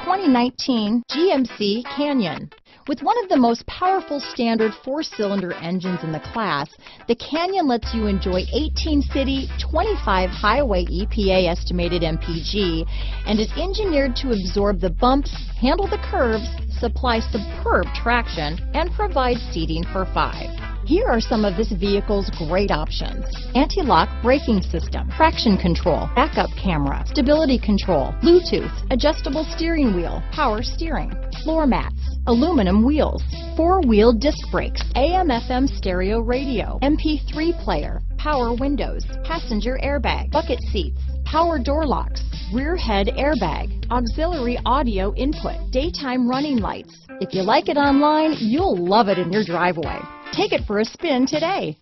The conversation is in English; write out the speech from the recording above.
2019 GMC Canyon. With one of the most powerful standard 4-cylinder engines in the class, the Canyon lets you enjoy 18 city, 25 highway EPA estimated MPG, and is engineered to absorb the bumps, handle the curves, supply superb traction, and provide seating for 5. Here are some of this vehicle's great options: anti-lock braking system, traction control, backup camera, stability control, Bluetooth, adjustable steering wheel, power steering, floor mats, aluminum wheels, 4-wheel disc brakes, AM/FM stereo radio, MP3 player, power windows, passenger airbag, bucket seats, power door locks, rear head airbag, auxiliary audio input, daytime running lights. If you like it online, you'll love it in your driveway. Take it for a spin today.